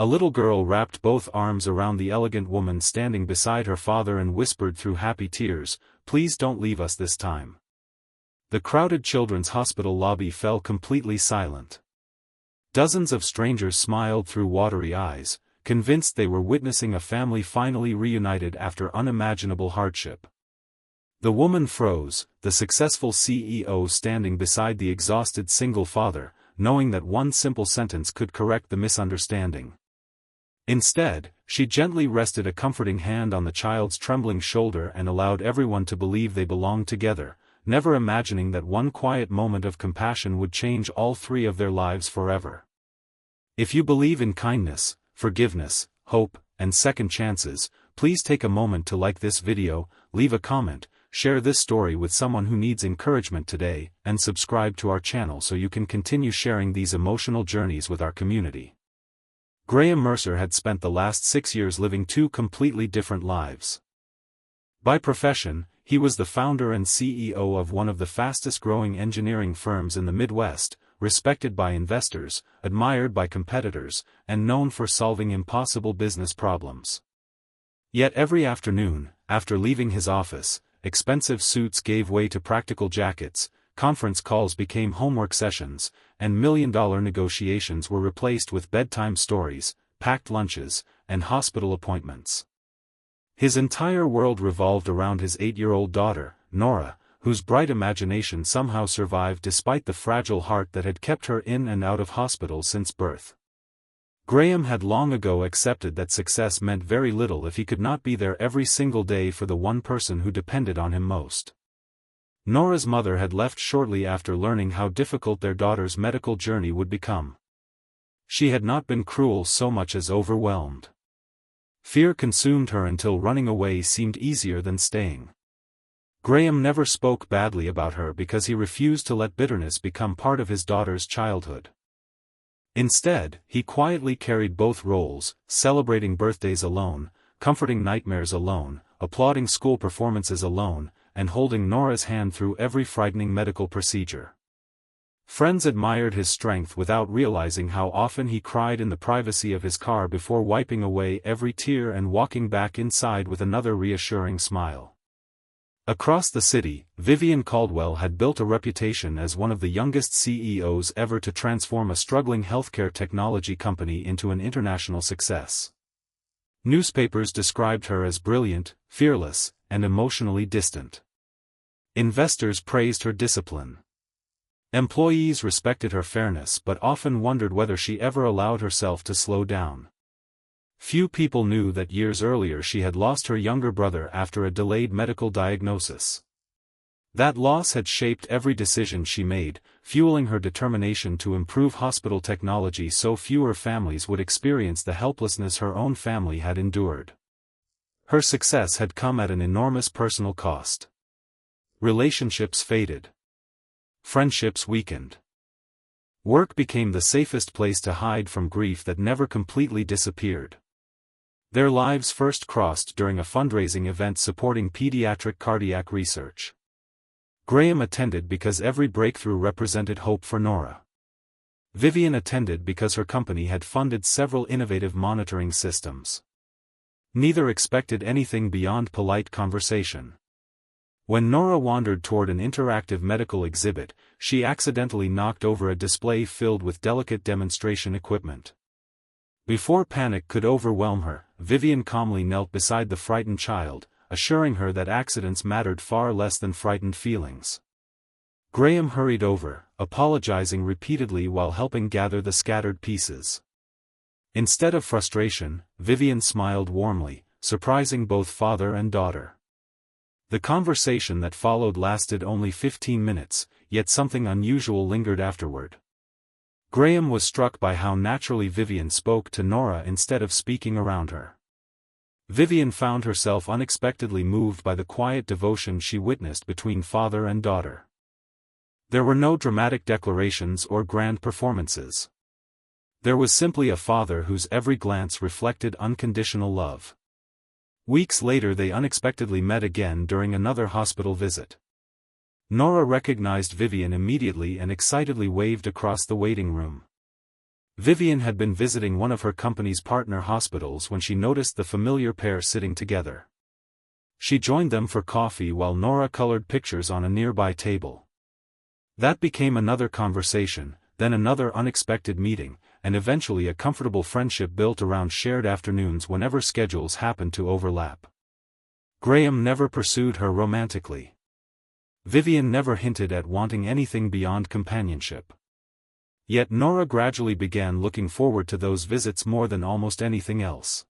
A little girl wrapped both arms around the elegant woman standing beside her father and whispered through happy tears, "Please don't leave us this time." The crowded children's hospital lobby fell completely silent. Dozens of strangers smiled through watery eyes, convinced they were witnessing a family finally reunited after unimaginable hardship. The woman froze, the successful CEO standing beside the exhausted single father, knowing that one simple sentence could correct the misunderstanding. Instead, she gently rested a comforting hand on the child's trembling shoulder and allowed everyone to believe they belonged together, never imagining that one quiet moment of compassion would change all three of their lives forever. If you believe in kindness, forgiveness, hope, and second chances, please take a moment to like this video, leave a comment, share this story with someone who needs encouragement today, and subscribe to our channel so you can continue sharing these emotional journeys with our community. Graham Mercer had spent the last 6 years living two completely different lives. By profession, he was the founder and CEO of one of the fastest-growing engineering firms in the Midwest, respected by investors, admired by competitors, and known for solving impossible business problems. Yet every afternoon, after leaving his office, expensive suits gave way to practical jackets, conference calls became homework sessions, and million-dollar negotiations were replaced with bedtime stories, packed lunches, and hospital appointments. His entire world revolved around his 8-year-old daughter, Nora, whose bright imagination somehow survived despite the fragile heart that had kept her in and out of hospital since birth. Graham had long ago accepted that success meant very little if he could not be there every single day for the one person who depended on him most. Nora's mother had left shortly after learning how difficult their daughter's medical journey would become. She had not been cruel so much as overwhelmed. Fear consumed her until running away seemed easier than staying. Graham never spoke badly about her because he refused to let bitterness become part of his daughter's childhood. Instead, he quietly carried both roles, celebrating birthdays alone, comforting nightmares alone, applauding school performances alone, and holding Nora's hand through every frightening medical procedure. Friends admired his strength without realizing how often he cried in the privacy of his car before wiping away every tear and walking back inside with another reassuring smile. Across the city, Vivian Caldwell had built a reputation as one of the youngest CEOs ever to transform a struggling healthcare technology company into an international success. Newspapers described her as brilliant, fearless, and emotionally distant. Investors praised her discipline. Employees respected her fairness but often wondered whether she ever allowed herself to slow down. Few people knew that years earlier she had lost her younger brother after a delayed medical diagnosis. That loss had shaped every decision she made, fueling her determination to improve hospital technology so fewer families would experience the helplessness her own family had endured. Her success had come at an enormous personal cost. Relationships faded. Friendships weakened. Work became the safest place to hide from grief that never completely disappeared. Their lives first crossed during a fundraising event supporting pediatric cardiac research. Graham attended because every breakthrough represented hope for Nora. Vivian attended because her company had funded several innovative monitoring systems. Neither expected anything beyond polite conversation. When Nora wandered toward an interactive medical exhibit, she accidentally knocked over a display filled with delicate demonstration equipment. Before panic could overwhelm her, Vivian calmly knelt beside the frightened child, assuring her that accidents mattered far less than frightened feelings. Graham hurried over, apologizing repeatedly while helping gather the scattered pieces. Instead of frustration, Vivian smiled warmly, surprising both father and daughter. The conversation that followed lasted only 15 minutes, yet something unusual lingered afterward. Graham was struck by how naturally Vivian spoke to Nora instead of speaking around her. Vivian found herself unexpectedly moved by the quiet devotion she witnessed between father and daughter. There were no dramatic declarations or grand performances. There was simply a father whose every glance reflected unconditional love. Weeks later they unexpectedly met again during another hospital visit. Nora recognized Vivian immediately and excitedly waved across the waiting room. Vivian had been visiting one of her company's partner hospitals when she noticed the familiar pair sitting together. She joined them for coffee while Nora colored pictures on a nearby table. That became another conversation, then another unexpected meeting, and eventually a comfortable friendship built around shared afternoons whenever schedules happened to overlap. Graham never pursued her romantically. Vivian never hinted at wanting anything beyond companionship. Yet Nora gradually began looking forward to those visits more than almost anything else.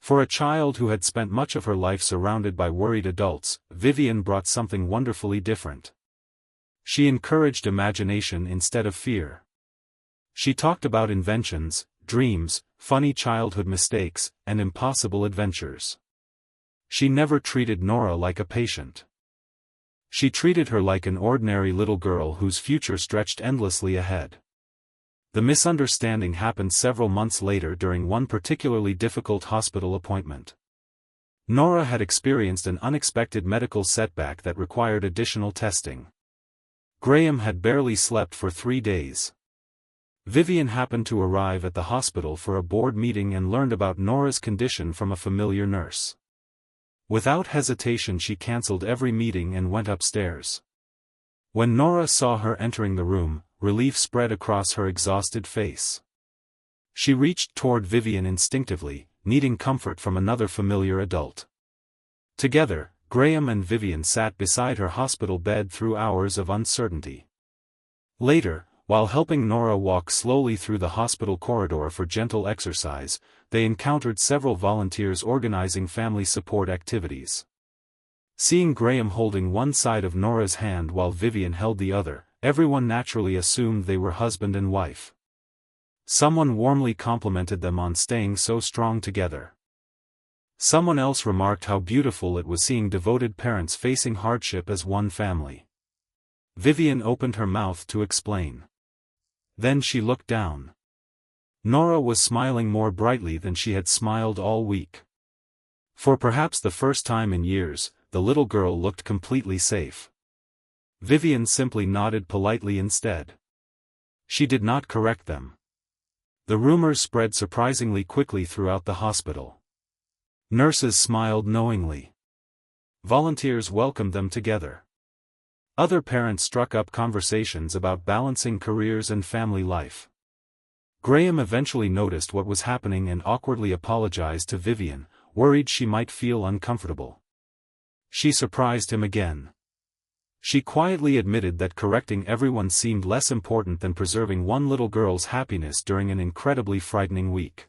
For a child who had spent much of her life surrounded by worried adults, Vivian brought something wonderfully different. She encouraged imagination instead of fear. She talked about inventions, dreams, funny childhood mistakes, and impossible adventures. She never treated Nora like a patient. She treated her like an ordinary little girl whose future stretched endlessly ahead. The misunderstanding happened several months later during one particularly difficult hospital appointment. Nora had experienced an unexpected medical setback that required additional testing. Graham had barely slept for 3 days. Vivian happened to arrive at the hospital for a board meeting and learned about Nora's condition from a familiar nurse. Without hesitation she cancelled every meeting and went upstairs. When Nora saw her entering the room, relief spread across her exhausted face. She reached toward Vivian instinctively, needing comfort from another familiar adult. Together, Graham and Vivian sat beside her hospital bed through hours of uncertainty. Later, while helping Nora walk slowly through the hospital corridor for gentle exercise, they encountered several volunteers organizing family support activities. Seeing Graham holding one side of Nora's hand while Vivian held the other, everyone naturally assumed they were husband and wife. Someone warmly complimented them on staying so strong together. Someone else remarked how beautiful it was seeing devoted parents facing hardship as one family. Vivian opened her mouth to explain. Then she looked down. Nora was smiling more brightly than she had smiled all week. For perhaps the first time in years, the little girl looked completely safe. Vivian simply nodded politely instead. She did not correct them. The rumors spread surprisingly quickly throughout the hospital. Nurses smiled knowingly. Volunteers welcomed them together. Other parents struck up conversations about balancing careers and family life. Graham eventually noticed what was happening and awkwardly apologized to Vivian, worried she might feel uncomfortable. She surprised him again. She quietly admitted that correcting everyone seemed less important than preserving one little girl's happiness during an incredibly frightening week.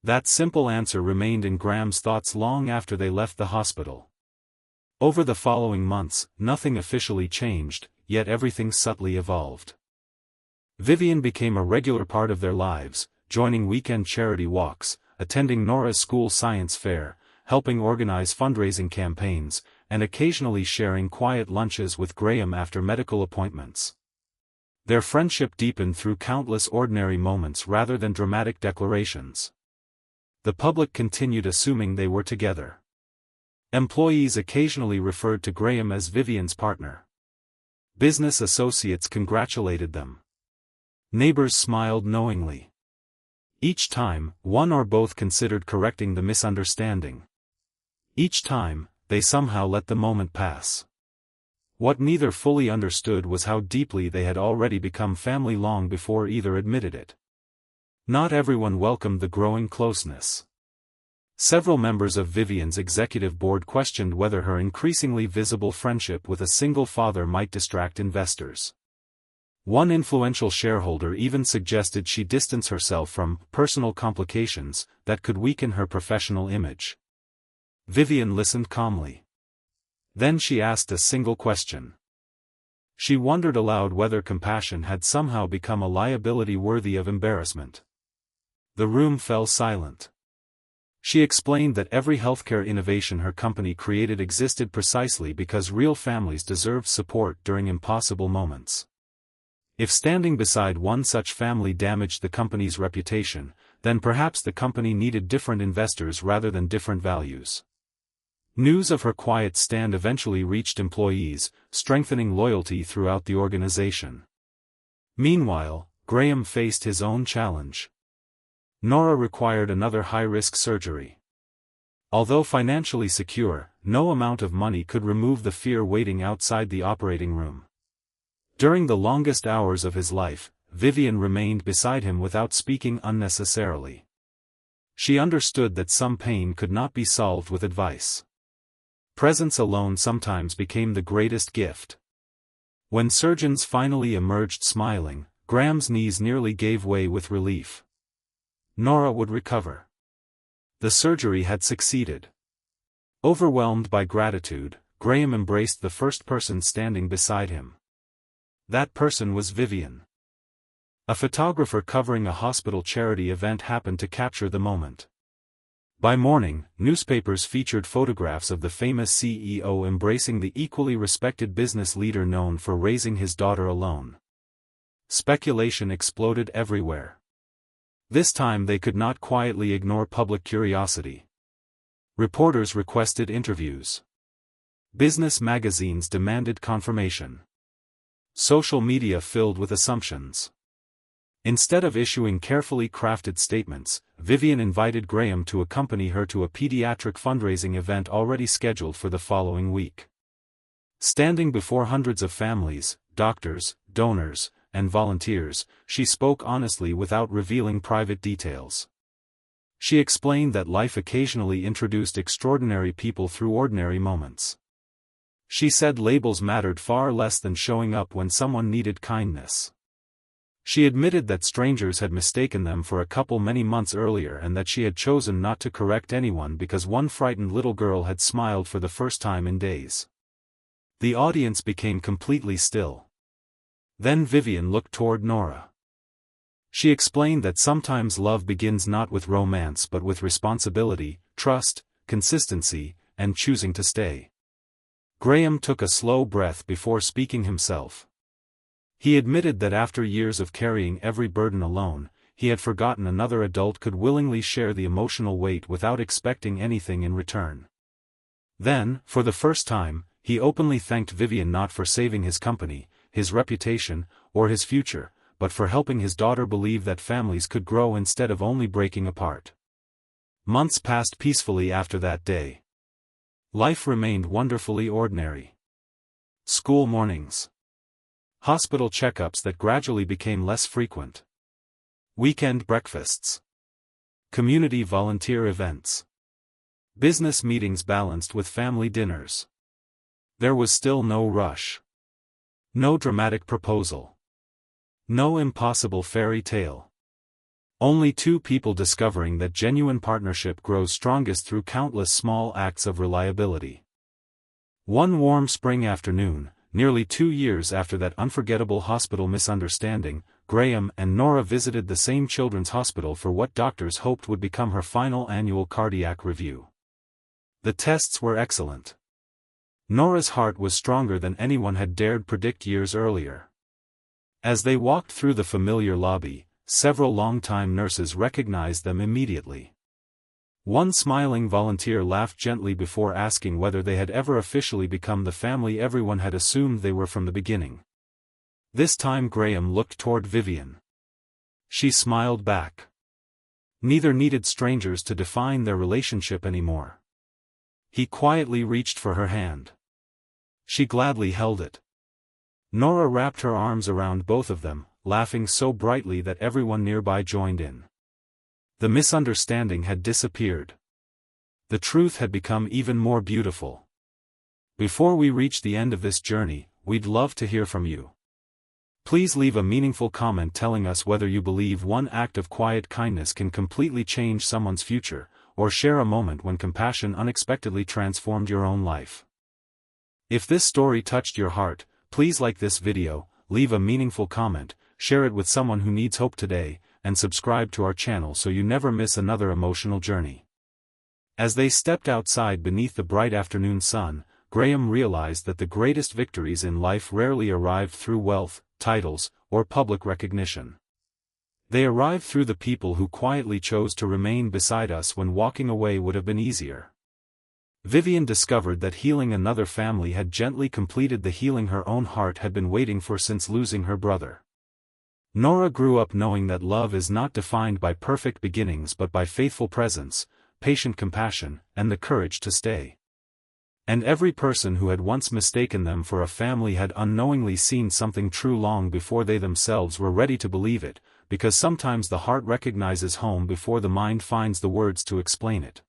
That simple answer remained in Graham's thoughts long after they left the hospital. Over the following months, nothing officially changed, yet everything subtly evolved. Vivian became a regular part of their lives, joining weekend charity walks, attending Nora's school science fair, helping organize fundraising campaigns, and occasionally sharing quiet lunches with Graham after medical appointments. Their friendship deepened through countless ordinary moments rather than dramatic declarations. The public continued assuming they were together. Employees occasionally referred to Graham as Vivian's partner. Business associates congratulated them. Neighbors smiled knowingly. Each time, one or both considered correcting the misunderstanding. Each time, they somehow let the moment pass. What neither fully understood was how deeply they had already become family long before either admitted it. Not everyone welcomed the growing closeness. Several members of Vivian's executive board questioned whether her increasingly visible friendship with a single father might distract investors. One influential shareholder even suggested she distance herself from personal complications that could weaken her professional image. Vivian listened calmly. Then she asked a single question. She wondered aloud whether compassion had somehow become a liability worthy of embarrassment. The room fell silent. She explained that every healthcare innovation her company created existed precisely because real families deserved support during impossible moments. If standing beside one such family damaged the company's reputation, then perhaps the company needed different investors rather than different values. News of her quiet stand eventually reached employees, strengthening loyalty throughout the organization. Meanwhile, Graham faced his own challenge. Nora required another high-risk surgery. Although financially secure, no amount of money could remove the fear waiting outside the operating room. During the longest hours of his life, Vivian remained beside him without speaking unnecessarily. She understood that some pain could not be solved with advice. Presence alone sometimes became the greatest gift. When surgeons finally emerged smiling, Graham's knees nearly gave way with relief. Nora would recover. The surgery had succeeded. Overwhelmed by gratitude, Graham embraced the first person standing beside him. That person was Vivian. A photographer covering a hospital charity event happened to capture the moment. By morning, newspapers featured photographs of the famous CEO embracing the equally respected business leader known for raising his daughter alone. Speculation exploded everywhere. This time they could not quietly ignore public curiosity. Reporters requested interviews. Business magazines demanded confirmation. Social media filled with assumptions. Instead of issuing carefully crafted statements, Vivian invited Graham to accompany her to a pediatric fundraising event already scheduled for the following week. Standing before hundreds of families, doctors, donors, and volunteers, she spoke honestly without revealing private details. She explained that life occasionally introduced extraordinary people through ordinary moments. She said labels mattered far less than showing up when someone needed kindness. She admitted that strangers had mistaken them for a couple many months earlier and that she had chosen not to correct anyone because one frightened little girl had smiled for the first time in days. The audience became completely still. Then Vivian looked toward Nora. She explained that sometimes love begins not with romance but with responsibility, trust, consistency, and choosing to stay. Graham took a slow breath before speaking himself. He admitted that after years of carrying every burden alone, he had forgotten another adult could willingly share the emotional weight without expecting anything in return. Then, for the first time, he openly thanked Vivian not for saving his company, his reputation, or his future, but for helping his daughter believe that families could grow instead of only breaking apart. Months passed peacefully after that day. Life remained wonderfully ordinary. School mornings. Hospital checkups that gradually became less frequent. Weekend breakfasts. Community volunteer events. Business meetings balanced with family dinners. There was still no rush. No dramatic proposal. No impossible fairy tale. Only two people discovering that genuine partnership grows strongest through countless small acts of reliability. One warm spring afternoon, nearly 2 years after that unforgettable hospital misunderstanding, Graham and Nora visited the same children's hospital for what doctors hoped would become her final annual cardiac review. The tests were excellent. Nora's heart was stronger than anyone had dared predict years earlier. As they walked through the familiar lobby, several longtime nurses recognized them immediately. One smiling volunteer laughed gently before asking whether they had ever officially become the family everyone had assumed they were from the beginning. This time Graham looked toward Vivian. She smiled back. Neither needed strangers to define their relationship anymore. He quietly reached for her hand. She gladly held it. Nora wrapped her arms around both of them, laughing so brightly that everyone nearby joined in. The misunderstanding had disappeared. The truth had become even more beautiful. Before we reach the end of this journey, we'd love to hear from you. Please leave a meaningful comment telling us whether you believe one act of quiet kindness can completely change someone's future, or share a moment when compassion unexpectedly transformed your own life. If this story touched your heart, please like this video, leave a meaningful comment, share it with someone who needs hope today, and subscribe to our channel so you never miss another emotional journey. As they stepped outside beneath the bright afternoon sun, Graham realized that the greatest victories in life rarely arrived through wealth, titles, or public recognition. They arrived through the people who quietly chose to remain beside us when walking away would have been easier. Vivian discovered that healing another family had gently completed the healing her own heart had been waiting for since losing her brother. Nora grew up knowing that love is not defined by perfect beginnings but by faithful presence, patient compassion, and the courage to stay. And every person who had once mistaken them for a family had unknowingly seen something true long before they themselves were ready to believe it, because sometimes the heart recognizes home before the mind finds the words to explain it.